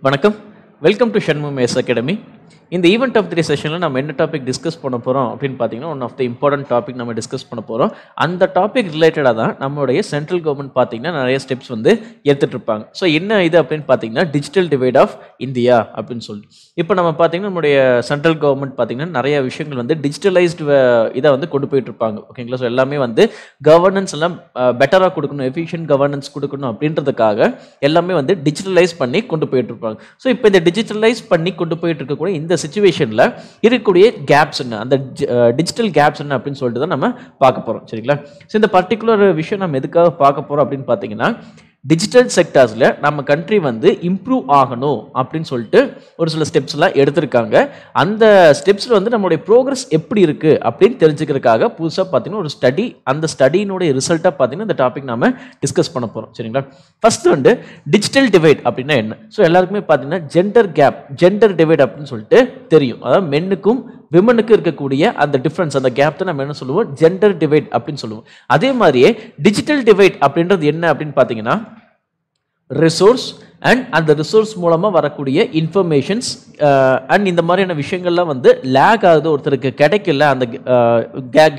வணக்கம். Welcome to Shanmugam IAS Academy. இந்த event of three செஷனில் நம்ம என்ன டாபிக் டிஸ்கஸ் பண்ண போகிறோம் அப்படின்னு பார்த்தீங்கன்னா one of the important topic நம்ம டிஸ்கஸ் பண்ண போகிறோம். அந்த டாபிக் ரிலேட்டடாக தான் நம்மளுடைய சென்ட்ரல் கவர்மெண்ட் பார்த்தீங்கன்னா நிறைய ஸ்டெப்ஸ் வந்து எடுத்துகிட்டு இருப்பாங்க. ஸோ என்ன இது அப்படின்னு பார்த்தீங்கன்னா டிஜிட்டல் டிவைட் ஆஃப் இந்தியா அப்படின்னு சொல்லிட்டு இப்போ நம்ம பார்த்தீங்கன்னா நம்மளுடைய சென்ட்ரல் கவர்மெண்ட் பார்த்தீங்கன்னா நிறைய விஷயங்கள் வந்து டிஜிட்டலைஸ்டு இதை வந்து கொண்டு போயிட்டு இருப்பாங்க. ஓகேங்களா? ஸோ எல்லாமே வந்து கவர்னன்ஸ் எல்லாம் பெட்டராக கொடுக்கணும், எஃபிஷியன்ட் கவர்னன்ஸ் கொடுக்கணும் அப்படின்றதுக்காக எல்லாமே வந்து டிஜிட்டலைஸ் பண்ணி கொண்டு போயிட்டு இருப்பாங்க. ஸோ இப்போ இந்த டிஜிட்டலைஸ் பண்ணி கொண்டு போயிட்டு இருக்கக்கூடிய இந்த சிச்சுவேஷனில் இருக்கக்கூடிய கேப்ஸ் என்ன, அந்த டிஜிட்டல் கேப்ஸ் என்ன அப்படின்னு சொல்லிட்டு தான் நம்ம பார்க்க போகிறோம். சரிங்களா? ஸோ இந்த பர்டிகுலர் விஷயம் நம்ம எதுக்காக பார்க்க போகிறோம் அப்படின்னு பார்த்தீங்கன்னா டிஜிட்டல் செக்டார்ஸில் நம்ம கண்ட்ரி வந்து இம்ப்ரூவ் ஆகணும் அப்படின்னு சொல்லிட்டு ஒரு சில ஸ்டெப்ஸ்லாம் எடுத்திருக்காங்க. அந்த ஸ்டெப்ஸில் வந்து நம்மளுடைய ப்ரோக்ரஸ் எப்படி இருக்குது அப்படின்னு தெரிஞ்சுக்கிறதுக்காக புதுசாக பார்த்தீங்கன்னா ஒரு ஸ்டடி, அந்த ஸ்டடியினுடைய ரிசல்ட்டாக பார்த்தீங்கன்னா இந்த டாபிக் நம்ம டிஸ்கஸ் பண்ண போகிறோம். சரிங்களா? ஃபர்ஸ்ட் வந்து டிஜிட்டல் டிவைட் அப்படின்னா என்ன? ஸோ எல்லாருக்குமே பார்த்தீங்கன்னா ஜெண்டர் டிவைட் அப்படின்னு சொல்லிட்டு தெரியும். அதாவது மென்னுக்கும் விமனுக்கு இருக்கக்கூடிய அந்த டிஃப்ரென்ஸ், அந்த கேப் தான் நம்ம என்ன சொல்லுவோம், ஜெண்டர் டிவைட் அப்படின்னு சொல்லுவோம். அதே மாதிரியே டிஜிட்டல் டிவைட் அப்படின்றது என்ன அப்படின்னு பார்த்தீங்கன்னா ரிசோர்ஸ் அண்ட் அந்த ரிசோர்ஸ் மூலமாக வரக்கூடிய இன்ஃபர்மேஷன்ஸ் அண்ட் இந்த மாதிரியான விஷயங்கள்லாம் வந்து லேக் ஆகுது, ஒருத்தருக்கு கிடைக்கல, அந்த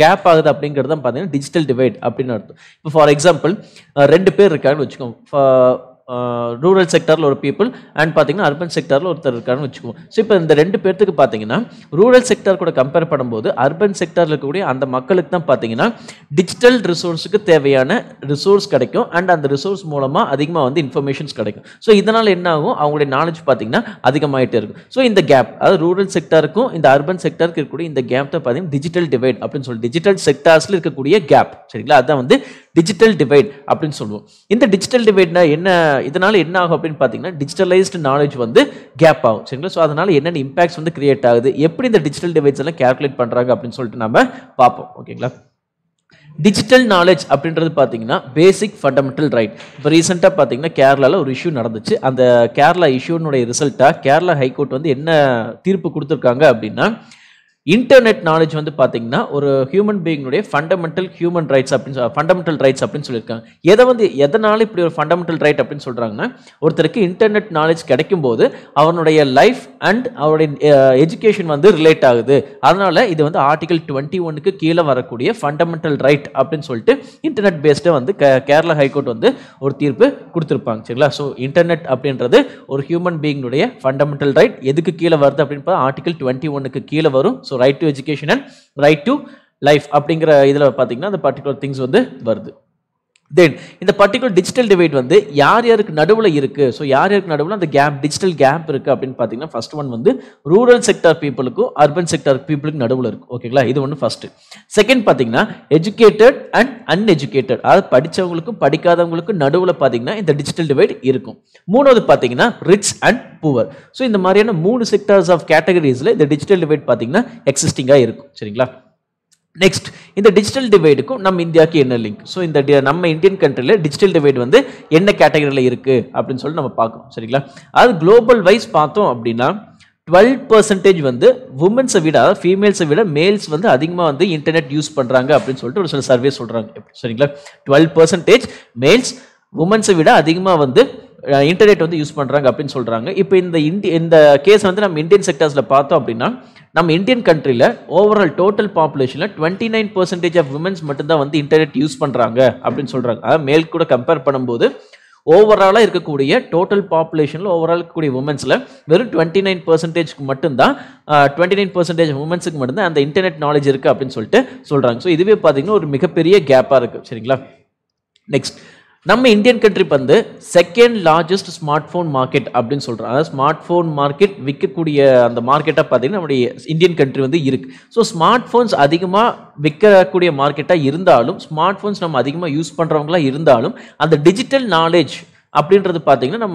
கேப் ஆகுது அப்படிங்கிறது தான் பார்த்தீங்கன்னா டிஜிட்டல் டிவைட் அப்படின்னு அர்த்தம். இப்போ ஃபார் எக்ஸாம்பிள் ரெண்டு பேர் இருக்காங்கன்னு வச்சுக்கோங்க. ரூரல் செக்டரில் ஒரு பீப்புள் அண்ட் பார்த்தீங்கன்னா அர்பன் செக்டரில் ஒருத்தர் இருக்காருன்னு வச்சுக்குவோம். ஸோ இப்போ இந்த ரெண்டு பேர்த்துக்கு பார்த்தீங்கன்னா ரூரல் செக்டர் கூட கம்பேர் பண்ணும்போது அர்பன் செக்டரில் இருக்கக்கூடிய அந்த மக்களுக்கு தான் பார்த்தீங்கன்னா டிஜிட்டல் ரிசோர்ஸுக்கு தேவையான ரிசோர்ஸ் கிடைக்கும் அண்ட் அந்த ரிசோர்ஸ் மூலமாக அதிகமாக வந்து இன்ஃபர்மேஷன்ஸ் கிடைக்கும். ஸோ இதனால் என்ன ஆகும், அவங்களுடைய நாலேஜ் பார்த்தீங்கன்னா அதிகமாகிட்டே இருக்கும். ஸோ இந்த கேப், அதாவது ரூரல் செக்டருக்கும் இந்த அர்பன் செக்டருக்கு இருக்கக்கூடிய இந்த கேப் தான் பார்த்தீங்கன்னா டிஜிட்டல் டிவைட் அப்படின்னு சொல்லி டிஜிட்டல் செக்டார்ஸில் இருக்கக்கூடிய கேப். சரிங்களா? அதுதான் வந்து டிஜிட்டல் டிவைட் அப்படின்னு சொல்லுவோம். இந்த டிஜிட்டல் டிவைட்னா என்ன, இதனால என்ன ஆகும் அப்படின்னு பார்த்தீங்கன்னா டிஜிட்டலைஸ்டு நாலேஜ் வந்து கேப் ஆகும். சரிங்களா? ஸோ அதனால என்னென்ன இம்பாக்ட்ஸ் வந்து கிரியேட் ஆகுது, எப்படி இந்த டிஜிட்டல் டிவைட்ஸ் எல்லாம் கேல்குலேட் பண்ணுறாங்க அப்படின்னு சொல்லிட்டு நம்ம பார்ப்போம். ஓகேங்களா? டிஜிட்டல் நாலேஜ் அப்படின்றது பார்த்தீங்கன்னா பேசிக் ஃபண்டமெண்டல் ரைட். இப்போ ரீசெண்டாக பார்த்தீங்கன்னா கேரளாவில் ஒரு இஷ்யூ நடந்துச்சு. அந்த கேரளா இஷ்யூனுடைய ரிசல்ட்டாக கேரளா ஹைகோர்ட் வந்து என்ன தீர்ப்பு கொடுத்துருக்காங்க அப்படின்னா இன்டர்நெட் நாலேஜ் வந்து பார்த்தீங்கன்னா ஒரு ஹியூமன் பீயினுடைய ஃபண்டமெண்டல் ரைட்ஸ் அப்படின்னு சொல்லியிருக்காங்க. எதனால இப்படி ஒரு ஃபண்டமெண்டல் ரைட் அப்படின்னு சொல்கிறாங்கன்னா ஒருத்தருக்கு இன்டர்நெட் நாலேஜ் கிடைக்கும் போது அவனுடைய லைஃப் அண்ட் அவருடைய எஜுகேஷன் வந்து ரிலேட் ஆகுது. அதனால இது வந்து ஆர்டிகல் 21க்கு கீழே வரக்கூடிய ஃபண்டமெண்டல் ரைட் அப்படின்னு சொல்லிட்டு இன்டர்நெட் பேஸ்டு வந்து கேரளா ஹைகோர்ட் வந்து ஒரு தீர்ப்பு கொடுத்துருப்பாங்க. சரிங்களா? ஸோ இன்டர்நெட் அப்படின்றது ஒரு ஹியூமன் பீயினுடைய ஃபண்டமெண்டல் ரைட். எதுக்கு கீழே வருது அப்படின்னு பார்த்தா ஆர்டிகல் 21க்கு கீழே வரும். So right to education and right to life அப்படிங்கிற இதில் பார்த்தீங்கன்னா அந்த பர்டிகுலர் திங்ஸ் வந்து வருது. தென் இந்த பர்டிகுலர் டிஜிட்டல் டிவைட் வந்து யார் யாருக்கு நடுவில் இருக்குது, ஸோ யார் யாருக்கு நடுவில் அந்த கேப், டிஜிட்டல் கேப் இருக்குது அப்படின்னு பார்த்தீங்கன்னா ஃபர்ஸ்ட் ஒன் வந்து ரூரல் செக்டார் பீப்புளுக்கும் அர்பன் செக்டார் பீப்புளுக்கு நடுவில் இருக்குது. ஓகேங்களா? இது ஒன்று ஃபர்ஸ்ட். செகண்ட் பார்த்தீங்கன்னா எஜுகேட்டட் அண்ட் அன்எஜுகேட்டட், அதாவது படித்தவங்களுக்கும் படிக்காதவங்களுக்கும் நடுவில் பார்த்தீங்கன்னா இந்த டிஜிட்டல் டிவைட் இருக்கும். மூணாவது பார்த்தீங்கன்னா ரிச் அண்ட் புவர். ஸோ இந்த மாதிரியான 3 செக்டார்ஸ் ஆஃப் கேட்டகரிஸில் இந்த டிஜிட்டல் டிவைட் பார்த்தீங்கன்னா எக்ஸிஸ்டிங்காக இருக்கும். சரிங்களா? நெக்ஸ்ட், இந்த டிஜிட்டல் டிவைடுக்கும் நம்ம இந்தியாவுக்கு என்ன லிங்க்? ஸோ இந்த நம்ம இந்தியன் கண்ட்ரியில் டிஜிட்டல் டிவைட் வந்து என்ன கேட்டகரியில் இருக்குது அப்படின்னு சொல்லி நம்ம பார்க்கணும். சரிங்களா? அது குளோபல் வைஸ் பார்த்தோம் அப்படின்னா 12% வந்து உமன்ஸை விட, அதாவது ஃபீமேல்ஸை விட மேல்ஸ் வந்து அதிகமாக வந்து இன்டர்நெட் யூஸ் பண்ணுறாங்க அப்படின்னு சொல்லிட்டு ஒரு சில சர்வே சொல்கிறாங்க. சரிங்களா? 12% மேல்ஸ் உமன்ஸை விட அதிகமாக வந்து இன்டர்நெட் வந்து யூஸ் பண்ணுறாங்க அப்படின்னு சொல்கிறாங்க. இப்போ இந்த கேஸ் வந்து நம்ம இந்தியன் செக்டர்ஸில் பார்த்தோம் அப்படின்னா நம்ம இந்தியன் கண்ட்ரியில் ஓவரால் டோட்டல் பாப்புலேஷனில் 29% ஆஃப் விமன்ஸ் மட்டும்தான் வந்து இன்டர்நெட் யூஸ் பண்ணுறாங்க அப்படின்னு சொல்கிறாங்க. அதாவது மேல் கூட கம்பேர் பண்ணும்போது ஓவராலாக இருக்கக்கூடிய டோட்டல் பாப்புலேஷனில் ஓவரால் இருக்கக்கூடிய உமன்ஸில் வெறும் 29% மட்டும்தான் 29% உமன்ஸுக்கு மட்டும்தான் அந்த இன்டர்நெட் நாலேஜ் இருக்குது அப்படின்னு சொல்லிட்டு சொல்கிறாங்க. ஸோ இதுவே பார்த்தீங்கன்னா ஒரு மிகப்பெரிய கேப்பாக இருக்குது. சரிங்களா? நெக்ஸ்ட், நம்ம இந்தியன் கண்ட்ரி வந்து second largest smart phone market அப்படின்னு சொல்கிறோம். அதாவது ஸ்மார்ட் ஃபோன் மார்க்கெட் விற்கக்கூடிய அந்த மார்க்கெட்டாக பார்த்தீங்கன்னா நம்முடைய இந்தியன் கண்ட்ரி வந்து இருக்குது. ஸோ ஸ்மார்ட் ஃபோன்ஸ் அதிகமாக விற்கக்கூடிய மார்க்கெட்டாக இருந்தாலும், ஸ்மார்ட் ஃபோன்ஸ் நம்ம அதிகமாக யூஸ் பண்ணுறவங்களா இருந்தாலும் அந்த டிஜிட்டல் நாலேஜ் அப்படின்றது பார்த்தீங்கன்னா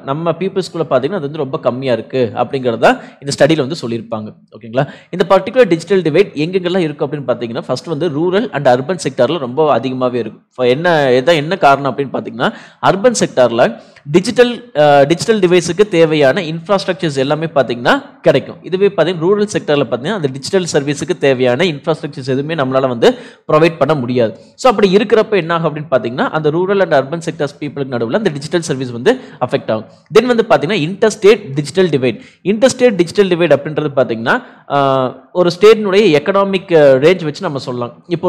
நம்ம பீப்புள்ஸ்குள்ளே பார்த்தீங்கன்னா அது வந்து ரொம்ப கம்மியாக இருக்குது அப்படிங்கிறதா இந்த ஸ்டடியில் வந்து சொல்லியிருப்பாங்க. ஓகேங்களா? இந்த பர்டிகுலர் டிஜிட்டல் டிவைட் எங்கெங்கெல்லாம் இருக்குது அப்படின்னு பார்த்தீங்கன்னா ஃபர்ஸ்ட் வந்து ரூரல் அண்ட் அர்பன் செக்டாரில் ரொம்ப அதிகமாகவே இருக்கும். என்ன காரணம் அப்படின்னு பார்த்தீங்கன்னா அர்பன் செக்டாரில் டிஜிட்டல் டிவைஸுக்கு தேவையான இன்ஃப்ராஸ்ட்ரக்சர்ஸ் எல்லாமே பார்த்தீங்கன்னா கிடைக்கும். இதுவே பார்த்தீங்கன்னா ரூரல் செக்டரில் பார்த்தீங்கன்னா அந்த டிஜிட்டல் சர்வீஸுக்கு தேவையான இன்ஃப்ராஸ்ட்ரக்சர்ஸ் எதுவுமே நம்மளால வந்து ப்ரொவைட் பண்ண முடியாது. ஸோ அப்படி இருக்கிறப்ப என்ன ஆகும் அப்படின்னு பார்த்தீங்கன்னா அந்த ரூரல் அண்ட் அர்பன் செக்டர்ஸ் பீப்புளுக்கு நடுவில் அந்த டிஜிட்டல் சர்வீஸ் வந்து அஃபெக்ட் ஆகும். தென் வந்து பார்த்தீங்கன்னா இன்டர்ஸ்டேட் டிஜிட்டல் டிவைட் அப்படின்றது பார்த்தீங்கன்னா ஒரு ஸ்டேட்னுடைய எக்கனாமிக் ரேஞ்ச் வச்சு நம்ம சொல்லலாம். இப்போ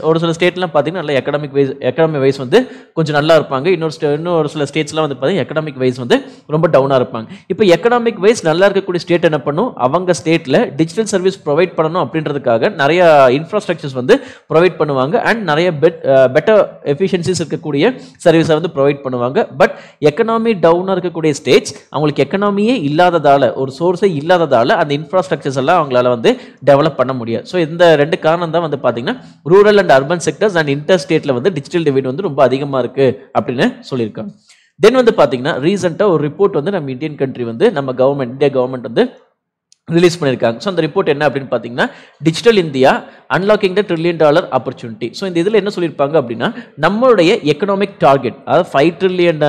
ஒரு சில ஸ்டேட்லாம் பார்த்தீங்கன்னா நல்லா எக்கனாமிக் வைஸ் வந்து கொஞ்சம் நல்லா இருப்பாங்க. இன்னொரு சில ஸ்டேட்ஸ்லாம் வந்து பார்த்தீங்கன்னா எக்கனாமிக் வைஸ் வந்து ரொம்ப டவுனாக இருப்பாங்க. இப்போ எக்கனாமிக் வைஸ் நல்லா இருக்கக்கூடிய ஸ்டேட் என்ன பண்ணும், அவங்க ஸ்டேட்டில் டிஜிட்டல் சர்வீஸ் ப்ரொவைட் பண்ணணும் அப்படின்றதுக்காக நிறைய இன்ஃப்ராஸ்ட்ரக்சர்ஸ் வந்து ப்ரொவைட் பண்ணுவாங்க அண்ட் நிறைய பெட்டர் எஃபிஷியன்சிஸ் இருக்கக்கூடிய சர்வீஸை வந்து ப்ரொவைட் பண்ணுவாங்க. பட் எக்கனாமி டவுனாக இருக்கக்கூடிய ஸ்டேட்ஸ் அவங்களுக்கு எக்கனாமியே இல்லாததால், ஒரு சோர்ஸே இல்லாததால் அந்த இன்ஃப்ராஸ்ட்ரக்சர்ஸ் எல்லாம் அவங்களால வந்து டெவலப் பண்ண முடியாது. ஸோ இந்த ரெண்டு காரணம் தான் வந்து பார்த்தீங்கன்னா rural and urban sectors and inter ஸ்டேட்ல வந்து டிஜிட்டல் டிவைட் வந்து ரொம்ப அதிகமாக இருக்கு அப்படின்னு சொல்லியிருக்காங்க. தென் வந்து பார்த்தீங்கன்னா ரீசெண்டாக ஒரு ரிப்போர்ட் வந்து நம்ம இந்தியன் கண்ட்ரி வந்து நம்ம இந்தியா கவர்மெண்ட் வந்து ரிலீஸ் பண்ணியிருக்காங்க. ஸோ அந்த ரிப்போர்ட் என்ன அப்படின்னு பார்த்தீங்கன்னா டிஜிட்டல் இந்தியா அன்லாக்கிங் த $1 trillion ஆப்பர்ச்சுனிட்டி. ஸோ இந்த இதில் என்ன சொல்லியிருப்பாங்க அப்படின்னா நம்மளுடைய எக்கனாமிக் டார்கெட், அதாவது 5 trillion,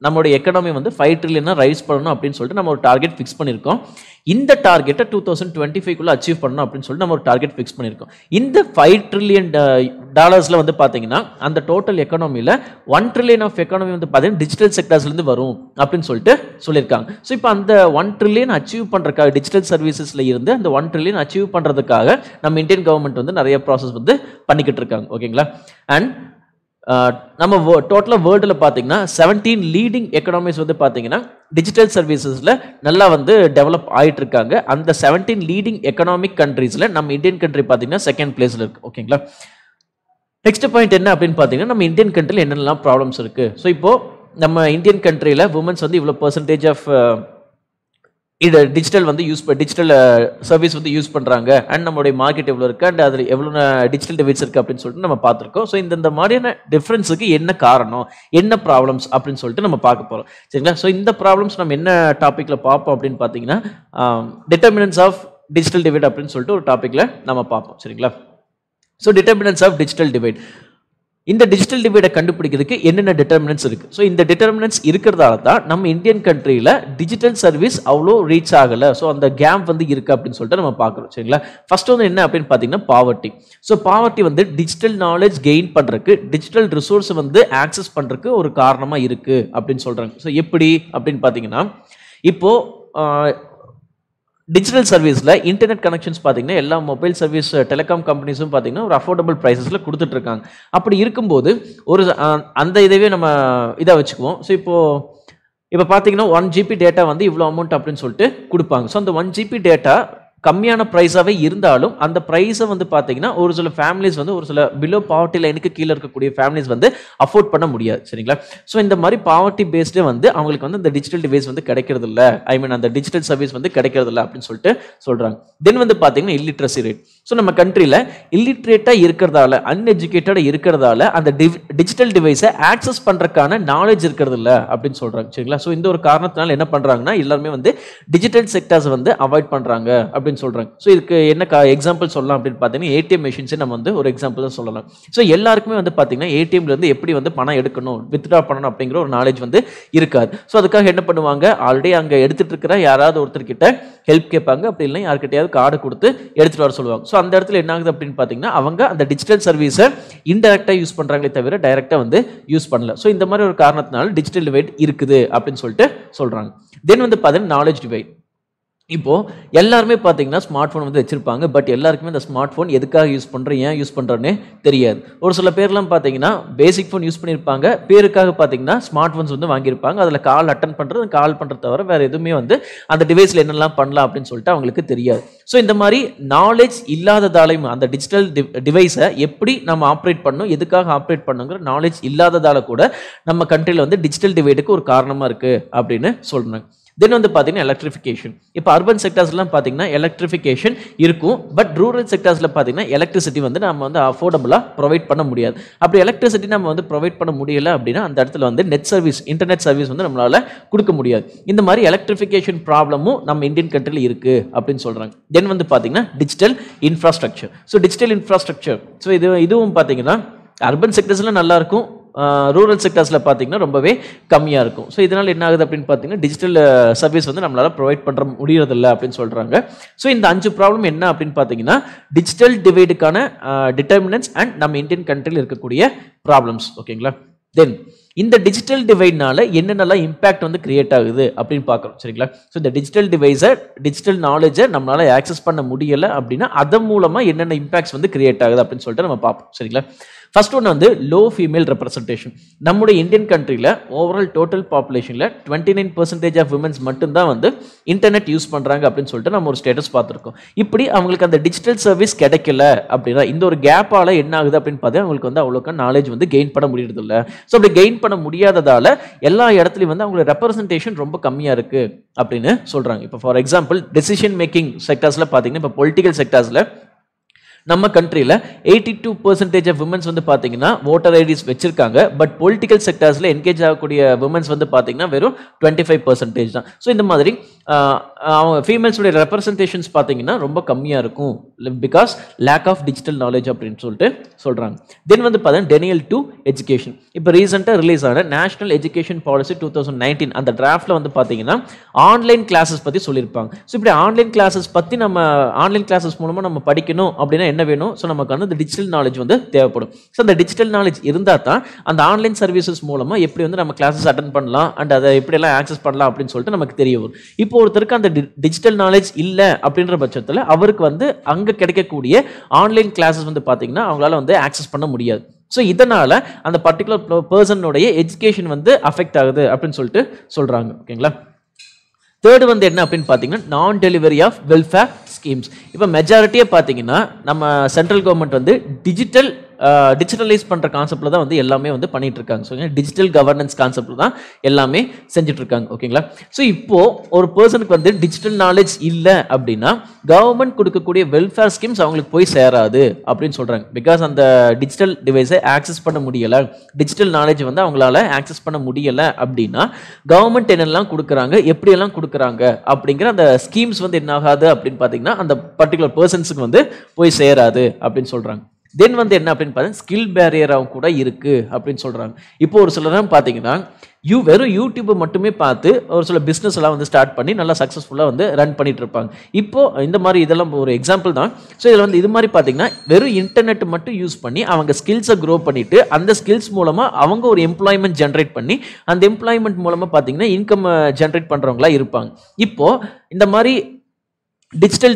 நம்மளுடைய எக்கனாமி வந்து 5 trillion ரைஸ் பண்ணணும் அப்படின்னு சொல்லிட்டு நம்ம ஒரு டார்கெட் ஃபிக்ஸ் பண்ணியிருக்கோம். இந்த டார்கெட்டை 2025 அச்சீவ் பண்ணணும் அப்படின்னு சொல்லிட்டு நம்ம ஒரு டார்கெட் ஃபிக்ஸ் பண்ணியிருக்கோம். இந்த $5 trillion வந்து பார்த்தீங்கன்னா அந்த டோட்டல் எக்கனாமியில் 1 trillion ஆஃப் எக்கனாமி வந்து பார்த்தீங்கன்னா டிஜிட்டல் செக்டர்ஸ்லேருந்து வரும் அப்படின்னு சொல்லிட்டு சொல்லியிருக்காங்க. ஸோ இப்போ அந்த 1 trillion அச்சீவ் பண்ணுறதுக்காக டிஜிட்டல் சர்வீசஸில் இருந்து அந்த 1 trillion அச்சீவ் பண்ணுறதுக்காக நம்ம இந்தியன் கவர்மெண்ட் வந்து நிறைய ப்ராசஸ் வந்து பண்ணிக்கிட்டு இருக்காங்க. ஓகேங்களா? அண்ட் நம்ம டோட்டலாக வேர்ல்டில் பார்த்தீங்கன்னா 17 லீடிங் எக்கனாமிஸ் வந்து பார்த்தீங்கன்னா டிஜிட்டல் சர்வீசஸில் நல்லா வந்து டெவலப் ஆகிட்டு இருக்காங்க. அந்த 17 லீடிங் எக்கனாமிக் கண்ட்ரீஸில் நம்ம இந்தியன் கண்ட்ரி பார்த்தீங்கன்னா 2nd பிளேஸில் இருக்குது. ஓகேங்களா? நெக்ஸ்ட் பாயிண்ட் என்ன அப்படின்னு பார்த்தீங்கன்னா நம்ம இந்தியன் கண்ட்ரியில் என்னென்னலாம் ப்ராப்ளம்ஸ் இருக்குது. ஸோ இப்போது நம்ம இந்தியன் கண்ட்ரியில் உமன்ஸ் வந்து இவ்வளோ % ஆஃப் இது டிஜிட்டல் வந்து டிஜிட்டல் சர்வீஸ் வந்து யூஸ் பண்ணுறாங்க அண்ட் நம்மளுடைய மார்க்கெட் எவ்வளோ இருக்குது அண்ட் அதில் எவ்வளோ டிஜிட்டல் டிவைஸ் இருக்குது அப்படின்னு சொல்லிட்டு நம்ம பார்த்துருக்கோம். ஸோ இந்த மாதிரியான டிஃப்ரென்ஸுக்கு என்ன காரணம், என்ன ப்ராப்ளம்ஸ் அப்படின்னு சொல்லிட்டு நம்ம பார்க்க போகிறோம். சரிங்களா? ஸோ இந்த ப்ராப்ளம்ஸ் நம்ம என்ன டாப்பிக்கில் பார்ப்போம் அப்படின்னு பார்த்தீங்கன்னா டிட்டர்மினன்ட்ஸ் ஆஃப் டிஜிட்டல் டிவைட் அப்படின்னு சொல்லிட்டு ஒரு டாப்பிக்கில் நம்ம பார்ப்போம். சரிங்களா? So determinants of digital divide, இந்த டிஜிட்டல் டிவைடை கண்டுபிடிக்கிறதுக்கு என்னென்ன டிட்டர்மினன்ட்ஸ் இருக்குது. ஸோ இந்த டிட்டர்மினன்ட்ஸ் இருக்கிறதால தான் நம்ம இந்தியன் கண்ட்ரியில் டிஜிட்டல் சர்வீஸ் அவ்வளோ ரீச் ஆகலை. ஸோ அந்த கேப் வந்து இருக்குது அப்படின்னு சொல்லிட்டு நம்ம பார்க்குறோம். சரிங்களா? ஃபர்ஸ்ட் வந்து என்ன அப்படின்னு பார்த்தீங்கன்னா பாவர்ட்டி. ஸோ பாவர்ட்டி வந்து டிஜிட்டல் நாலேஜ் கெயின் பண்ணுறதுக்கு, டிஜிட்டல் ரிசோர்ஸ் வந்து ஆக்சஸ் பண்ணுறதுக்கு ஒரு காரணமாக இருக்குது அப்படின்னு சொல்கிறாங்க. ஸோ எப்படி அப்படின்னு பார்த்தீங்கன்னா இப்போது டிஜிட்டல் சர்வீஸில் இன்டர்நெட் கனெக்ஷன்ஸ் பார்த்தீங்கன்னா எல்லா மொபைல் சர்வீஸ் டெலிகாம் கம்பெனிஸும் பார்த்தீங்கன்னா ஒரு அஃபோர்டபுள் ப்ரைஸஸில் கொடுத்துட்ருக்காங்க. அப்படி இருக்கும்போது ஒரு அந்த இதவே நம்ம இதாக வச்சுக்குவோம். ஸோ இப்போ பார்த்தீங்கன்னா 1 GB டேட்டா வந்து இவ்வளோ அமௌண்ட் அப்படின்னு சொல்லிட்டு கொடுப்பாங்க. ஸோ அந்த 1 GB டேட்டா கம்மியான ப்ரைஸாகவே இருந்தாலும் அந்த ப்ரைஸை வந்து பார்த்தீங்கன்னா ஒரு சில ஃபேமிலிஸ் வந்து ஒரு சில பிலோ பாவர்ட்டி லைனுக்கு கீழே இருக்கக்கூடிய ஃபேமிலிஸ் வந்து அஃபோர்ட் பண்ண முடியாது. சரிங்களா? ஸோ இந்த மாதிரி பாவர்ட்டி பேஸ்டு வந்து அவங்களுக்கு வந்து இந்த டிஜிட்டல் டிவைஸ் வந்து கிடைக்கிறது இல்லை, அந்த டிஜிட்டல் சர்வீஸ் வந்து கிடைக்கிறது இல்லை அப்படின்னு சொல்லிட்டு சொல்கிறாங்க. தென் வந்து பார்த்தீங்கன்னா இல்லிட்ரஸி ரேட். ஸோ நம்ம கண்ட்ரியில் இல்லிட்ரேட்டாக இருக்கிறதால, அன்எஜுகேட்டடாக இருக்கிறதால அந்த டிஜிட்டல் டிவைஸை ஆக்சஸ் பண்ணுறதுக்கான நாலேஜ் இருக்கிறது இல்லை அப்படின்னு சொல்கிறாங்க. சரிங்களா? ஸோ இந்த ஒரு காரணத்தினால என்ன பண்ணுறாங்கன்னா எல்லாருமே வந்து டிஜிட்டல் செக்டர்ஸ் வந்து அவாய்ட் பண்ணுறாங்க அப்படின்னு சொல்றாங்க. ஸோ இதுக்கு என்ன எக்ஸாம்பிள் சொல்லலாம் அப்படின்னு பார்த்தீங்கன்னா ஏடிஎம் மெஷின்ஸை நம்ம வந்து ஒரு எக்ஸாம்பிள் தான் சொல்லலாம். ஸோ எல்லாருக்குமே வந்து பார்த்தீங்கன்னா ஏடிஎம்ல இருந்து எப்படி வந்து பணம் எடுக்கணும், வித்ட்ரா பண்ணணும் அப்படிங்கிற ஒரு நாலேஜ் வந்து இருக்காது. ஸோ அதுக்காக என்ன பண்ணுவாங்க, ஆல்ரெடி அங்கே எடுத்துட்டு இருக்கிற யாராவது ஒருத்தர்கிட்ட ஹெல்ப் கேட்பாங்க, அப்படி இல்லை யார்கிட்டயாவது கார்டு கொடுத்து எடுத்துட்டு வர சொல்லுவாங்க. ஸோ அந்த இடத்துல என்ன ஆகுது அப்படின்னு பார்த்தீங்கன்னா அவங்க அந்த டிஜிட்டல் சர்வீஸை இன்டெரக்டாக யூஸ் பண்ணுறாங்களே தவிர டைரெக்டாக வந்து யூஸ் பண்ணல. ஸோ இந்த மாதிரி ஒரு காரணத்தினால டிஜிட்டல் டிவைட் இருக்குது அப்படின்னு சொல்லிட்டு சொல்கிறாங்க. தென் வந்து பார்த்தீங்கன்னா நாலேஜ் டிவைட். இப்போ எல்லாருமே பார்த்தீங்கன்னா ஸ்மார்ட் ஃபோன் வந்து வச்சிருப்பாங்க. பட் எல்லாருக்குமே இந்த ஸ்மார்ட் ஃபோன் எதுக்காக யூஸ் பண்ணுறேன், ஏன் யூஸ் பண்ணுறேன்னே தெரியாது. ஒரு சில பேர்லாம் பார்த்தீங்கன்னா பேசிக் ஃபோன் யூஸ் பண்ணியிருப்பாங்க, பேருக்காக பார்த்தீங்கன்னா ஸ்மார்ட் ஃபோன்ஸ் வந்து வாங்கியிருப்பாங்க. அதில் கால் அட்டன் பண்ணுறது, கால் பண்ணுறது தவிர வேறு எதுவுமே வந்து அந்த டிவைஸில் என்னெல்லாம் பண்ணலாம் அப்படின்னு சொல்லிட்டு அவங்களுக்கு தெரியாது. ஸோ இந்த மாதிரி நாலேஜ் இல்லாததாலையும் அந்த டிஜிட்டல் டிவைஸை எப்படி நம்ம ஆப்ரேட் பண்ணணும், எதுக்காக ஆப்ரேட் பண்ணுங்கிற நாலேஜ் இல்லாததால கூட நம்ம கண்ட்ரியில் வந்து டிஜிட்டல் டிவைடுக்கு ஒரு காரணமாக இருக்குது அப்படின்னு சொல்கிறாங்க. தென் வந்து பார்த்தீங்கன்னா எலக்ட்ரிஃபிகேஷன். இப்போ அர்பன் செக்டர்ஸ்லாம் பார்த்தீங்கன்னா எலக்ட்ரிஃபிகேஷன் இருக்கும். பட் ரூரல் செக்டர்ஸில் பார்த்தீங்கன்னா எலக்ட்ரிசிட்டி வந்து நம்ம வந்து அஃபோர்டபுளாக ப்ரொவைட் பண்ண முடியாது. அப்படி எலக்ட்ரிசிட்டி நம்ம வந்து ப்ரொவைட் பண்ண முடியலை அப்படின்னா அந்த இடத்துல வந்து நெட் சர்வீஸ், இன்டர்நெட் சர்வீஸ் வந்து நம்மளால் கொடுக்க முடியாது. இந்த மாதிரி எலக்ட்ரிஃபிகேஷன் ப்ராப்ளமும் நம்ம இந்தியன் கண்ட்ரியில் இருக்குது அப்படின்னு சொல்கிறாங்க. தென் வந்து பார்த்தீங்கன்னா digital infrastructure. So digital infrastructure, so இதுவும் பார்த்தீங்கன்னா அர்பன் செக்டர்ஸில் நல்லா இருக்கும், ரூரல் செக்டர்ஸில் பார்த்தீங்கன்னா ரொம்பவே கம்மியாக இருக்கும். ஸோ இதனால் என்ன ஆகுது அப்படின்னு பார்த்தீங்கன்னா டிஜிட்டல் சர்வீஸ் வந்து நம்மளால் ப்ரொவைட் பண்ணுற முடியறதில்லை அப்படின்னு சொல்கிறாங்க. ஸோ இந்த 5 ப்ராப்ளம் என்ன அப்படின்னு பார்த்தீங்கன்னா டிஜிட்டல் டிவைடுக்கான டிட்டர்மினன்ட்ஸ் அண்ட் நம்ம இந்தியன் கண்ட்ரியில் இருக்கக்கூடிய ப்ராப்ளம்ஸ். ஓகேங்களா? தென் இந்த டிஜிட்டல் டிவைட்னால என்னென்னலாம் இம்பாக்ட் வந்து கிரியேட் ஆகுது அப்படின்னு பார்க்குறோம். சரிங்களா? ஸோ இந்த டிஜிட்டல் டிவைஸை டிஜிட்டல் நாலேஜை நம்மளால் ஆக்சஸ் பண்ண முடியலை அப்படின்னா அதன் மூலமாக என்னென்ன இம்பாக்ட்ஸ் வந்து கிரியேட் ஆகுது அப்படின்னு சொல்லிட்டு நம்ம பார்ப்போம். சரிங்களா? ஃபர்ஸ்ட் ஒன் வந்து லோ ஃபீமேல் ரெப்ரசன்டேஷன். நம்முடைய இந்தியன் கண்ட்ரியில் ஓவரால் டோட்டல் பாப்புலேஷனில் 29% ஆஃப் விமன்ஸ் மட்டும்தான் வந்து இன்டர்நெட் யூஸ் பண்ணுறாங்க அப்படின்னு சொல்லிட்டு நம்ம ஒரு ஸ்டேட்டஸ் பார்த்துருக்கோம். இப்படி அவங்களுக்கு அந்த டிஜிட்டல் சர்வீஸ் கிடைக்கல அப்படின்னா இந்த ஒரு கேப்பால் என்ன ஆகுது அப்படின்னு பார்த்தா அவங்களுக்கு வந்து அவ்வளோக்கா நாலேஜ் வந்து கெயின் பண்ண முடியறது இல்லை. ஸோ அப்படி கெயின் பண்ண முடியாததால் எல்லா இடத்துலையும் வந்து அவங்களோட ரெப்ரசன்டேஷன் ரொம்ப கம்மியாக இருக்குது அப்படின்னு சொல்கிறாங்க. இப்போ ஃபார் எக்ஸாம்பிள் டெசிஷன் மேக்கிங் செக்டர்ஸில் பார்த்தீங்கன்னா இப்போ பொலிட்டிக்கல் செக்டர்ஸில் நம்ம கண்ட்ரியில் 82% ஆஃப் விமன்ஸ் வந்து பார்த்தீங்கன்னா ஓட்டர் ஐடிஸ் வச்சிருக்காங்க. பட் பொலிட்டிக்கல் செக்டர்ஸில் என்கேஜ் ஆகக்கூடிய விமன்ஸ் வந்து பார்த்தீங்கன்னா வெறும் 25% தான். ஸோ இந்த மாதிரி அவங்க ஃபீமேல்ஸுடைய ரெப்ரசன்டேஷன்ஸ் பார்த்தீங்கன்னா ரொம்ப கம்மியாக இருக்கும் because lack of digital knowledge அப்படின்னு சொல்லிட்டு சொல்கிறாங்க. தென் வந்து பார்த்தீங்கன்னா டெனியல் டு எஜுகேஷன். இப்போ ரீசெண்டாக ரிலீஸ் ஆன நேஷனல் எஜுகேஷன் பாலிசி 2019 அந்த டிராஃப்டில் வந்து பார்த்தீங்கன்னா ஆன்லைன் கிளாஸஸ் பற்றி சொல்லியிருப்பாங்க. ஸோ இப்படி ஆன்லைன் கிளாஸஸ் பற்றி நம்ம ஆன்லைன் கிளாஸஸ் மூலமாக நம்ம படிக்கணும் அப்படின்னா என்ன வேணும்? ஸோ நமக்கு வந்து இந்த டிஜிட்டல் நாலேஜ் வந்து தேவைப்படும். ஸோ அந்த டிஜிட்டல் நாலேஜ் இருந்தால் தான் அந்த ஆன்லைன் சர்வீசஸ் மூலமாக எப்படி வந்து நம்ம கிளாஸஸ் அட்டன் பண்ணலாம் அண்ட் அதை எப்படியெல்லாம் ஆக்சஸ் பண்ணலாம் அப்படின்னு சொல்லிட்டு நமக்கு தெரிய வரும். இப்போ ஒருத்தருக்கு அந்த டிஜிட்டல் நாலேஜ் இல்லை அப்படின்ற பட்சத்தில் அவருக்கு வந்து அங்கே கிடைக்கக்கூடிய ஆன்லைன் கிளாஸஸ் வந்து பார்த்தீங்கன்னா அவங்களால வந்து ஆக்சஸ் பண்ண முடியாது. ஸோ இதனால் அந்த பர்டிகுலர் பர்சனுடைய எஜுகேஷன் வந்து அஃபெக்ட் ஆகுது அப்படின்னு சொல்லிட்டு சொல்கிறாங்க. ஓகேங்களா? தேர்டு வந்து என்ன அப்படின்னு பார்த்தீங்கன்னா நான் டெலிவரி ஆஃப் வெல்ஃபேர் ஸ்கீம்ஸ். இப்போ மெஜாரிட்டியாக பார்த்தீங்கன்னா நம்ம சென்ட்ரல் கவர்மெண்ட் வந்து டிஜிட்டலைஸ் பண்ணுற கான்செப்டில் தான் வந்து எல்லாமே வந்து பண்ணிட்டு இருக்காங்க. ஸோ டிஜிட்டல் கவர்னன்ஸ் கான்செப்டில் தான் எல்லாமே செஞ்சுட்டு இருக்காங்க. ஓகேங்களா? ஸோ இப்போது ஒரு பர்சனுக்கு வந்து டிஜிட்டல் நாலேஜ் இல்லை அப்படின்னா கவர்மெண்ட் கொடுக்கக்கூடிய வெல்ஃபேர் ஸ்கீம்ஸ் அவங்களுக்கு போய் சேராது அப்படின்னு சொல்கிறாங்க. பிகாஸ் அந்த டிஜிட்டல் டிவைஸை ஆக்சஸ் பண்ண முடியலை, டிஜிட்டல் நாலேஜ் வந்து அவங்களால ஆக்சஸ் பண்ண முடியலை அப்படின்னா கவர்மெண்ட் என்னெல்லாம் கொடுக்குறாங்க, எப்படியெல்லாம் கொடுக்குறாங்க அப்படிங்கிற அந்த ஸ்கீம்ஸ் வந்து என்ன ஆகாது அப்படின்னு பார்த்தீங்கன்னா அந்த பர்டிகுலர் பர்சன்ஸுக்கு வந்து போய் சேராது அப்படின்னு சொல்கிறாங்க. தென் வந்து என்ன அப்படின்னு பார்த்தீங்கன்னா ஸ்கில் பேரியராகவும் கூட இருக்குது அப்படின்னு சொல்கிறாங்க. இப்போ ஒரு சிலர் பார்த்தீங்கன்னா வெறும் யூடியூப்பை மட்டுமே பார்த்து ஒரு சில பிஸ்னஸ் எல்லாம் வந்து ஸ்டார்ட் பண்ணி நல்லா சக்ஸஸ்ஃபுல்லாக வந்து ரன் பண்ணிட்டு இருப்பாங்க. இப்போ இந்த மாதிரி இதெல்லாம் ஒரு எக்ஸாம்பிள் தான். ஸோ இதில் வந்து இது மாதிரி பார்த்தீங்கன்னா வெறும் இன்டர்நெட் மட்டும் யூஸ் பண்ணி அவங்க ஸ்கில்ஸை க்ரோ பண்ணிட்டு அந்த ஸ்கில்ஸ் மூலமாக அவங்க ஒரு எம்ப்ளாய்மெண்ட் ஜென்ரேட் பண்ணி அந்த எம்ப்ளாய்மெண்ட் மூலமாக பார்த்தீங்கன்னா இன்கம் ஜென்ரேட் பண்ணுறவங்களா இருப்பாங்க. இப்போ இந்த மாதிரி டிஜிட்டல்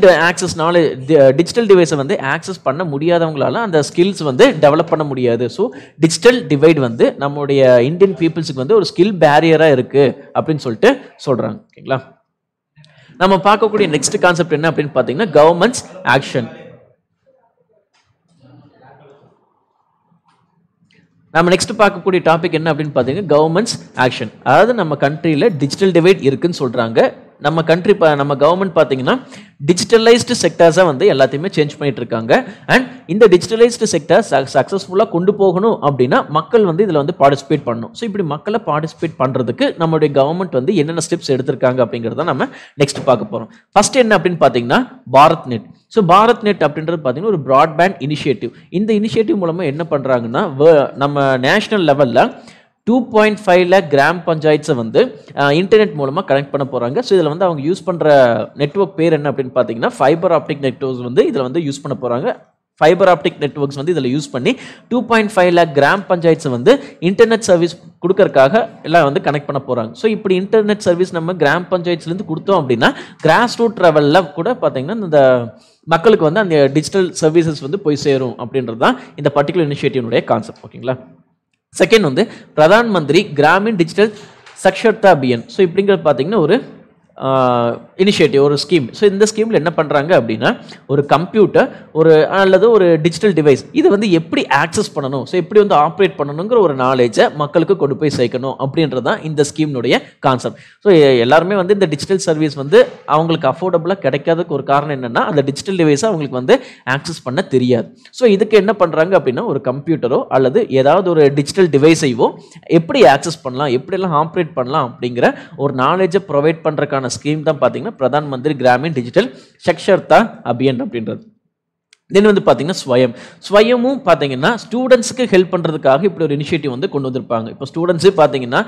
டிவைஸை வந்து ஆக்சஸ் பண்ண முடியாதவங்களால அந்த ஸ்கில்ஸ் வந்து டெவலப் பண்ண முடியாது. ஸோ டிஜிட்டல் டிவைட் வந்து நம்முடைய இந்தியன் பீப்புள்ஸுக்கு வந்து ஒரு ஸ்கில் பேரியராக இருக்குது அப்படின்னு சொல்லிட்டு சொல்கிறாங்க. ஓகேங்களா? நம்ம பார்க்கக்கூடிய நெக்ஸ்ட் கான்செப்ட் என்ன அப்படின்னு பார்த்தீங்கன்னா கவர்மெண்ட்ஸ் ஆக்ஷன். நம்ம நெக்ஸ்ட் பார்க்கக்கூடிய டாபிக் என்ன அப்படின்னு பார்த்தீங்கன்னா கவர்மெண்ட்ஸ் ஆக்ஷன். அதாவது நம்ம கண்ட்ரியில் டிஜிட்டல் டிவைட் இருக்குன்னு சொல்கிறாங்க. நம்ம கவர்மெண்ட் பார்த்தீங்கன்னா டிஜிட்டலைஸ்டு செக்டர்ஸாக வந்து எல்லாத்தையுமே சேஞ்ச் பண்ணிட்டு இருக்காங்க. அண்ட் இந்த டிஜிட்டலைஸ்டு செக்டர் சக்ஸஸ்ஃபுல்லாக கொண்டு போகணும் அப்படின்னா மக்கள் வந்து இதில் வந்து பார்ட்டிசிபேட் பண்ணணும். ஸோ இப்படி மக்களை பார்ட்டிசிபேட் பண்ணுறதுக்கு நம்மளுடைய கவர்மெண்ட் வந்து என்னென்ன ஸ்டெப்ஸ் எடுத்திருக்காங்க அப்படிங்கிறத நம்ம நெக்ஸ்ட் பார்க்க போகிறோம். ஃபர்ஸ்ட் என்ன அப்படின்னு பார்த்தீங்கன்னா Bharat net. So Bharat net அப்படின்றது பார்த்தீங்கன்னா ஒரு ப்ராட்பேண்ட் இனிஷியேட்டிவ். இந்த இனிஷியேட்டிவ் மூலமாக என்ன பண்ணுறாங்கன்னா நம்ம நேஷனல் லெவலில் 2.5 lakh கிராம் பஞ்சாயத்ஸை வந்து இன்டர்நெட் மூலமாக கனெக்ட் பண்ண போகிறாங்க. ஸோ இதில் வந்து அவங்க யூஸ் பண்ணுற நெட்வொர்க் பேர் என்ன அப்படின்னு பார்த்தீங்கன்னா ஃபைபர் ஆப்டிக் நெட்வொர்க்ஸ் வந்து இதில் வந்து யூஸ் பண்ண போகிறாங்க. ஃபைபர் ஆப்டிக் நெட்வொர்க்ஸ் வந்து இதில் யூஸ் பண்ணி 2.5 lakh கிராம் பஞ்சாயத்ஸை வந்து இன்டர்நெட் சர்வீஸ் கொடுக்கறதுக்காக எல்லாம் வந்து கனெக்ட் பண்ண போகிறாங்க. ஸோ இப்படி இன்டர்நெட் சர்வீஸ் நம்ம கிராம் பஞ்சாயத்துலேருந்து கொடுத்தோம் அப்படின்னா கிராஸ் ரூட் லெவலில் கூட பார்த்தீங்கன்னா இந்த மக்களுக்கு வந்து அந்த டிஜிட்டல் சர்வீசஸ் வந்து போய் சேரும் அப்படின்றது தான் இந்த பர்டிகுலர் இனிஷியேட்டிவ்னுடைய கான்செப்ட். ஓகேங்களா? செகண்ட் வந்து பிரதான் மந்திரி கிராமின் டிஜிட்டல் சக்ஷர்தா அபியான். ஸோ இப்படிங்கிறது பார்த்தீங்கன்னா ஒரு இனிஷியேட்டிவ், ஒரு ஸ்கீம். ஸோ இந்த ஸ்கீமில் என்ன பண்ணுறாங்க அப்படின்னா ஒரு கம்ப்யூட்டர் அல்லது ஒரு டிஜிட்டல் டிவைஸ் இது வந்து எப்படி ஆக்சஸ் பண்ணணும், ஸோ எப்படி வந்து ஆப்ரேட் பண்ணணுங்கிற ஒரு நாலேஜை மக்களுக்கு கொண்டு போய் சேர்க்கணும் அப்படின்றது தான் இந்த ஸ்கீம்னுடைய கான்செப்ட். ஸோ எல்லாருமே வந்து இந்த டிஜிட்டல் சர்வீஸ் வந்து அவங்களுக்கு அஃபோர்டபுளாக கிடைக்காததுக்கு ஒரு காரணம் என்னென்னா அந்த டிஜிட்டல் டிவைஸை அவங்களுக்கு வந்து ஆக்சஸ் பண்ண தெரியாது. ஸோ இதுக்கு என்ன பண்ணுறாங்க அப்படின்னா ஒரு கம்ப்யூட்டரோ அல்லது ஏதாவது ஒரு டிஜிட்டல் டிவைஸையோ எப்படி ஆக்சஸ் பண்ணலாம், எப்படியெல்லாம் ஆப்ரேட் பண்ணலாம் அப்படிங்கிற ஒரு நாலேஜை ப்ரொவைட் பண்ணுறதுக்கான ஸ்கீம் தான் பார்த்தீங்கன்னா பிரதான் மந்திரி கிராமின் டிஜிட்டல் சக்ஷர்தா அபியான் அப்படின்றது. தென் வந்து பார்த்தீங்கன்னா ஸ்வயமும் பார்த்தீங்கன்னா ஸ்டூடெண்ட்ஸுக்கு ஹெல்ப் பண்ணுறதுக்காக இப்படி ஒரு இனிஷியேட்டிவ் வந்து கொண்டு வந்திருப்பாங்க. இப்போ ஸ்டூடெண்ட்ஸு பார்த்தீங்கன்னா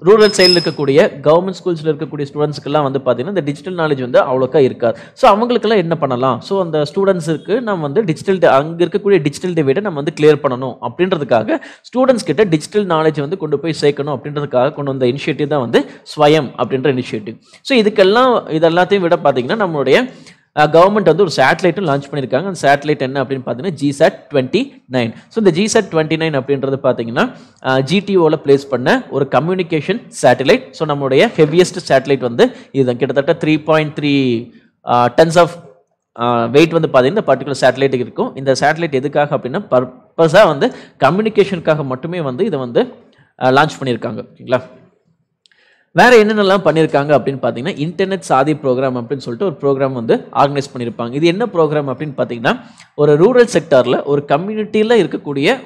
ரூரல் சைடில் இருக்கக்கூடிய கவர்மெண்ட் ஸ்கூல்ஸில் இருக்கக்கூடிய ஸ்டூடெண்ட்ஸ்க்கெல்லாம் வந்து பார்த்தீங்கன்னா இந்த டிஜிட்டல் நாலேஜ் வந்து அவ்வளோக்கா இருக்காது. ஸோ அவங்களுக்கெல்லாம் என்ன பண்ணலாம், ஸோ அந்த ஸ்டூடெண்ட்ஸுக்கு நம்ம வந்து அங்கே இருக்கக்கூடிய டிஜிட்டல் டிவைடை நம்ம வந்து கிளியர் பண்ணணும் அப்படின்றதுக்காக ஸ்டூடெண்ட்ஸ் கிட்ட டிஜிட்டல் நாலேஜ் வந்து கொண்டு போய் சேர்க்கணும் அப்படின்றதுக்காக கொண்டு வந்த இனிஷியேட்டிவ் தான் வந்து ஸ்வயம் அப்படின்ற இனிஷியேட்டிவ். ஸோ இதெல்லாத்தையும் விட பார்த்தீங்கன்னா நம்மளுடைய கவர்மெண்ட் வந்து ஒரு சேட்டலைட்டும் லான்ச் பண்ணியிருக்காங்க. அந்த சேட்டலைட் என்ன அப்படின்னு பார்த்தீங்கன்னா GSAT-29. ஸோ இந்த GSAT-29 அப்படின்றது பார்த்தீங்கன்னா GTOவில் பிளேஸ் பண்ண ஒரு கம்யூனிகேஷன் சேட்டலைட். ஸோ நம்மளுடைய ஹெவியஸ்ட் சேட்டலைட் வந்து இதுதான். கிட்டத்தட்ட 3.3 tons ஆஃப் வெயிட் வந்து பார்த்தீங்கன்னா இந்த பர்டிகுலர் சேட்டலைட்டுக்கு இருக்கும். இந்த சேட்டலைட் எதுக்காக அப்படின்னா பர்பஸாக வந்து கம்யூனிகேஷனுக்காக மட்டுமே வந்து இதை வந்து லான்ச் பண்ணியிருக்காங்க. ஓகேங்களா. வேற என்னென்னலாம் பண்ணியிருக்காங்க அப்படின்னு பார்த்தீங்கன்னா இன்டர்நெட் சாதி ப்ரோக்ராம் அப்படின்னு சொல்லிட்டு ஒரு ப்ரோக்ராம் வந்து ஆர்கனைஸ் பண்ணியிருப்பாங்க. இது என்ன ப்ரோக்ராம் அப்படின்னு பார்த்தீங்கன்னா ஒரு ரூரல் செக்டாரில் ஒரு கம்யூனிட்டியில் இருக்கக்கூடிய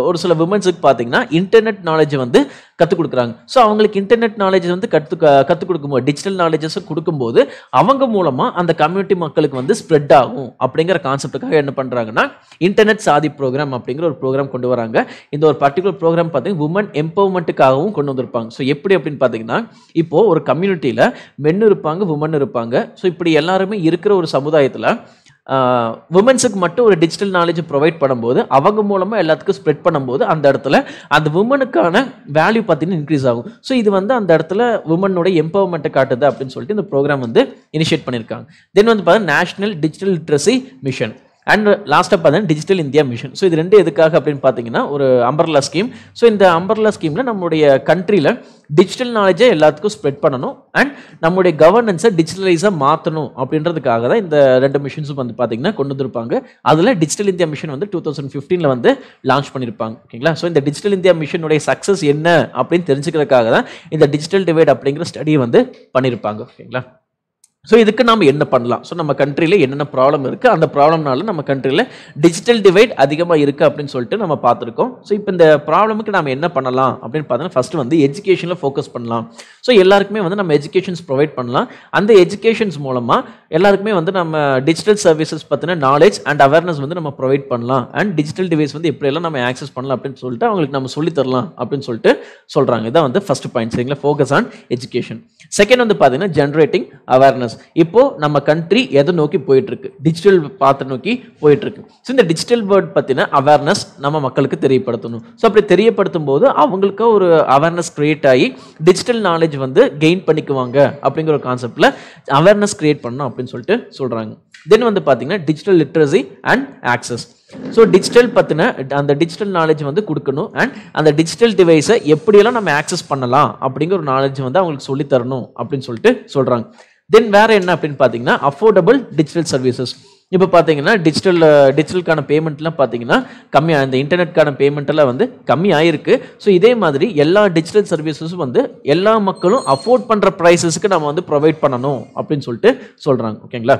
ஒரு சில விமன்ஸுக்கு பார்த்தீங்கன்னா இன்டர்நெட் நாலேஜ் வந்து கற்றுக் கொடுக்குறாங்க. ஸோ அவங்களுக்கு இன்டர்நெட் நாலேஜ் வந்து கற்றுக் கொடுக்கும்போது டிஜிட்டல் நாலேஜஸ் கொடுக்கும்போது அவங்க மூலமாக அந்த கம்யூனிட்டி மக்களுக்கு வந்து ஸ்ப்ரெட் ஆகும் அப்படிங்கிற கான்செப்டுக்காக என்ன பண்ணுறாங்கன்னா இன்டர்நெட் சாதி ப்ரோக்ராம் அப்படிங்கிற ஒரு ப்ரோக்ராம் கொண்டு வராங்க. இந்த ஒரு பர்டிகுலர் ப்ரோக்ராம் பார்த்தீங்கன்னா உமன் எம்பவர்மெண்ட்டுக்காகவும் கொண்டு வந்திருப்பாங்க. ஸோ எப்படி அப்படின்னு பார்த்தீங்கன்னா இப்போ ஒரு கம்யூனிட்டியில் மென் இருப்பாங்க, உமன் இருப்பாங்க. ஸோ இப்படி எல்லாருமே இருக்கிற ஒரு சமுதாயத்தில் உமன்ஸுக்கு மட்டும் ஒரு டிஜிட்டல் நாலேஜ் ப்ரொவைட் பண்ணும்போது அவங்க மூலமாக எல்லாத்துக்கும் ஸ்ப்ரெட் பண்ணும்போது அந்த இடத்துல அந்த உமனுக்கான வேல்யூ பார்த்தீங்கன்னா இன்க்ரீஸ் ஆகும். ஸோ இது வந்து அந்த இடத்துல உமனோட எம்பவர்மெண்ட்டை காட்டுது அப்படின்னு சொல்லிட்டு இந்த ப்ரோக்ராம் வந்து இனிஷியேட் பண்ணியிருக்காங்க. தென் வந்து பார்த்தீங்கன்னா national digital literacy mission and லாஸ்ட்டாக பார்த்தீங்கன்னா டிஜிட்டல் இந்தியா மிஷன். ஸோ இது ரெண்டு எதுக்காக அப்படின்னு பார்த்தீங்கன்னா ஒரு அம்பர்லா ஸ்கீம். ஸோ இந்த அம்பர்லா ஸ்கீமில் நம்மளுடைய கண்ட்ரியில் டிஜிட்டல் நாலேஜை எல்லாத்துக்கும் ஸ்ப்ரெட் பண்ணணும் அண்ட் நம்மளுடைய கவர்னன்ஸை டிஜிட்டலைஸாக மாற்றணும் அப்படின்றதுக்காக தான் இந்த ரெண்டு மிஷன்ஸும் வந்து பார்த்தீங்கன்னா கொண்டு வந்திருப்பாங்க. அதில் டிஜிட்டல் இந்தியா மிஷன் வந்து 2015 வந்து லான்ச் பண்ணியிருப்பாங்க. ஓகேங்களா. ஸோ இந்த டிஜிட்டல் இந்தியா மிஷனுடைய சக்ஸஸ் என்ன அப்படின்னு தெரிஞ்சுக்கிறதுக்காக தான் இந்த டிஜிட்டல் டிவைட் அப்படிங்கிற ஸ்டடியை வந்து பண்ணியிருப்பாங்க. ஓகேங்களா. ஸோ இதுக்கு நம்ம என்ன பண்ணலாம், ஸோ நம்ம கண்ட்ரியில் என்னென்ன ப்ராப்ளம் இருக்குது, அந்த ப்ராப்ளம்னால நம்ம கண்ட்ரியில் டிஜிட்டல் டிவைட் அதிகமாக இருக்குது அப்படின்னு சொல்லிட்டு நம்ம பார்த்துருக்கோம். ஸோ இப்போ இந்த ப்ராப்ளமுக்கு நம்ம என்ன பண்ணலாம் அப்படின்னு பார்த்தோன்னா ஃபஸ்ட்டு வந்து எஜுகேஷனில் ஃபோக்கஸ் பண்ணலாம். ஸோ எல்லாருக்குமே வந்து நம்ம எஜுகேஷன்ஸ் ப்ரொவைட் பண்ணலாம். அந்த எஜுகேஷன்ஸ் மூலமாக எல்லாருக்குமே வந்து நம்ம டிஜிட்டல் சர்வீசஸ் பற்றின நாலேஜ் அண்ட் அவேர்னஸ் வந்து நம்ம ப்ரொவைட் பண்ணலாம். அண்ட் டிஜிட்டல் டிவைஸ் வந்து எப்படியெல்லாம் நம்ம ஆக்சஸ் பண்ணலாம் அப்படின்னு சொல்லிட்டு அவங்களுக்கு நம்ம சொல்லித்தரலாம் அப்படின்னு சொல்லிட்டு சொல்கிறாங்க. இதான் வந்து ஃபஸ்ட் பாயிண்ட். சரிங்களா. Focus on education. செகண்ட் வந்து பார்த்தீங்கன்னா ஜென்ரேட்டிங் அவேர்னஸ். இப்போ நம்ம கண்ட்ரி எதை நோக்கி போயிட்டு இருக்கு, டிஜிட்டல் பாத்தை நோக்கி போயிட்டு இருக்கு. ஸோ இந்த டிஜிட்டல் வேர்ல்ட் பத்தின அவேர்னஸ் நம்ம மக்களுக்கு தெரியப்படுத்தணும். ஸோ அப்படி தெரியப்படுத்தும் போது அவங்களுக்கு ஒரு அவேர்னஸ் கிரியேட் ஆகி டிஜிட்டல் நாலேஜ் வந்து கெயின் பண்ணிக்குவாங்க அப்படிங்கிற ஒரு கான்செப்ட்ல அவேர்னஸ் கிரியேட் பண்ணணும் அப்படின்னு சொல்லிட்டு சொல்றாங்க. தென் வந்து பார்த்தீங்கன்னா digital literacy and access. So digital பற்றின அந்த டிஜிட்டல் நாலேஜ் வந்து கொடுக்கணும் அண்ட் அந்த டிஜிட்டல் டிவைஸை எப்படியெல்லாம் நம்ம ஆக்சஸ் பண்ணலாம் அப்படிங்கிற ஒரு நாலேஜ் வந்து அவங்களுக்கு சொல்லித்தரணும் அப்படின்னு சொல்லிட்டு சொல்கிறாங்க. தென் வேற என்ன அப்படின்னு பார்த்தீங்கன்னா அஃபோர்டபுள் டிஜிட்டல் சர்வீசஸ். இப்போ பார்த்தீங்கன்னா டிஜிட்டலுக்கான பேமெண்ட்லாம் பார்த்தீங்கன்னா கம்மியாக, இந்த இன்டர்நெட்கான பேமெண்ட்டெல்லாம் வந்து கம்மியாயிருக்கு. ஸோ இதே மாதிரி எல்லா டிஜிட்டல் சர்வீசஸும் வந்து எல்லா மக்களும் அஃபோர்ட் பண்ணுற ப்ரைஸஸ்க்கு நம்ம வந்து ப்ரொவைட் பண்ணணும் அப்படின்னு சொல்லிட்டு சொல்கிறாங்க. ஓகேங்களா.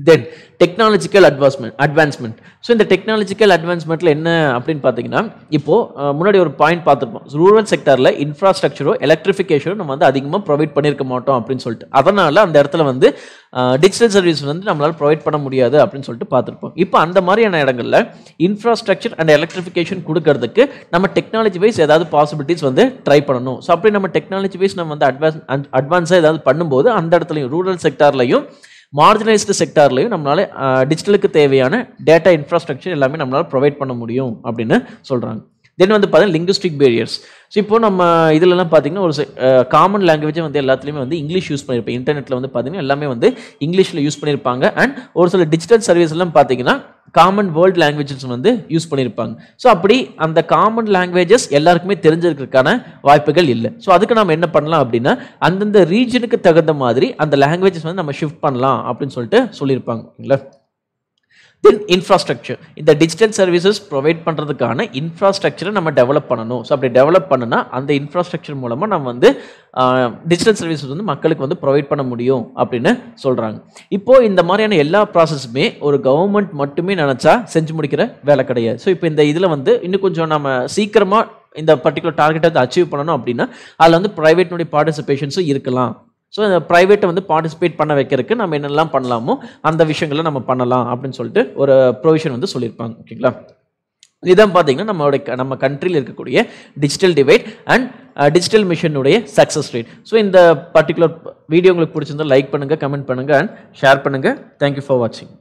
தென் டெக்னாலஜிக்கல் அட்வான்ஸ்மெண்ட். ஸோ இந்த டெக்னாலஜிக்கல் அட்வான்ஸ்மெண்ட்டில் என்ன அப்படின்னு பார்த்தீங்கன்னா இப்போது முன்னாடி ஒரு பாயிண்ட் பார்த்துருப்போம். ரூரல் செக்டரில் இன்ஃப்ராஸ்ட்ரக்சரோ எலக்ட்ரிஃபிகேஷனோ நம்ம வந்து அதிகமாக ப்ரொவைட் பண்ணியிருக்க மாட்டோம் அப்படின்னு சொல்லிட்டு, அதனால் அந்த இடத்துல வந்து டிஜிட்டல் சர்வீஸ் வந்து நம்மளால் ப்ரொவைட் பண்ண முடியாது அப்படின்னு சொல்லிட்டு பார்த்துருப்போம். இப்போ அந்த மாதிரியான இடங்களில் இன்ஃப்ராஸ்ட்ரக்சர் அண்ட் எலக்ட்ரிஃபிகேஷன் கொடுக்கறதுக்கு நம்ம டெக்னாலஜி வைஸ் ஏதாவது பாசிபிலிட்டிஸ் வந்து ட்ரை பண்ணணும். ஸோ அப்படி நம்ம டெக்னாலஜி வைஸ் நம்ம வந்து அட்வான்ஸாக ஏதாவது பண்ணும்போது அந்த இடத்துலையும் ரூரல் செக்டார்லையும் மார்ஜினலைஸ்டு செக்டார்லையும் நம்மளால டிஜிட்டலுக்கு தேவையான டேட்டா இன்ஃப்ராஸ்ட்ரக்சர் எல்லாமே நம்மளால் ப்ரொவைட் பண்ண முடியும் அப்படின்னு சொல்கிறாங்க. தென் வந்து பார்த்தீங்கன்னா லிங்குஸ்டிக் பேரியர்ஸ். ஸோ இப்போ நம்ம இதிலலாம் பார்த்தீங்கன்னா ஒரு காமன் லாங்குவேஜை வந்து எல்லாத்துலேயுமே வந்து இங்கிலீஷ் யூஸ் பண்ணியிருப்போம். இன்டர்நெட்டில் வந்து பார்த்தீங்கன்னா எல்லாமே வந்து இங்கிலீஷில் யூஸ் பண்ணியிருப்பாங்க. அண்ட் ஒரு சில டிஜிட்டல் சர்வீஸ் எல்லாம் பார்த்தீங்கன்னா காமன் வேர்ல்டு லாங்குவேஜஸ் வந்து யூஸ் பண்ணியிருப்பாங்க. ஸோ அப்படி அந்த காமன் லாங்குவேஜஸ் எல்லாருக்குமே தெரிஞ்சிருக்கிறதுக்கான வாய்ப்புகள் இல்லை. ஸோ அதுக்கு நம்ம என்ன பண்ணலாம் அப்படின்னா அந்தந்த ரீஜனுக்கு தகுந்த மாதிரி அந்த லாங்குவேஜஸ் வந்து நம்ம ஷிஃப்ட் பண்ணலாம் அப்படின்னு சொல்லிட்டு சொல்லியிருப்பாங்க. ஓகேங்களா. தென் இன்ஃப்ராஸ்ட்ரக்சர். இந்த டிஜிட்டல் சர்வீசஸ் ப்ரொவைட் பண்ணுறதுக்கான இன்ஃப்ராஸ்ட்ரக்சரை நம்ம டெவலப் பண்ணணும். ஸோ அப்படி டெவலப் பண்ணுனா அந்த இன்ஃப்ராஸ்ட்ரக்சர் மூலமாக நம்ம வந்து டிஜிட்டல் சர்வீசஸ் வந்து மக்களுக்கு வந்து ப்ரொவைட் பண்ண முடியும் அப்படின்னு சொல்கிறாங்க. இப்போது இந்த மாதிரியான எல்லா ப்ராசஸுமே ஒரு கவர்மெண்ட் மட்டுமே நினச்சா செஞ்சு முடிக்கிற வேலை கிடையாது. ஸோ இப்போ இந்த இதில் வந்து இன்னும் கொஞ்சம் நம்ம சீக்கிரமாக இந்த பர்டிகுலர் டார்கெட்டை வந்து அச்சீவ் பண்ணணும் அப்படின்னா அதில் வந்து ப்ரைவேட்னுடைய பார்ட்டிசிபேஷன்ஸும் இருக்கலாம் ஸோ இந்த ப்ரைவேட்டை வந்து பார்ட்டிசிபேட் பண்ண வைக்கிறதுக்கு நம்ம என்னெல்லாம் பண்ணலாமோ அந்த விஷயங்களை நம்ம பண்ணலாம் அப்படின்னு சொல்லிட்டு ஒரு ப்ரொவிஷன் வந்து சொல்லியிருப்பாங்க. ஓகேங்களா, இதுதான் பார்த்தீங்கன்னா நம்ம கண்ட்ரியில் இருக்கக்கூடிய டிஜிட்டல் டிவைட் அண்ட் டிஜிட்டல் மிஷனுடைய சக்ஸஸ் ரேட். ஸோ இந்த பர்டிகுலர் வீடியோ உங்களுக்கு பிடிச்சிருந்தா லைக் பண்ணுங்கள், கமெண்ட் பண்ணுங்கள் அண்ட் ஷேர் பண்ணுங்கள். தேங்க்யூ ஃபார் வாட்சிங்.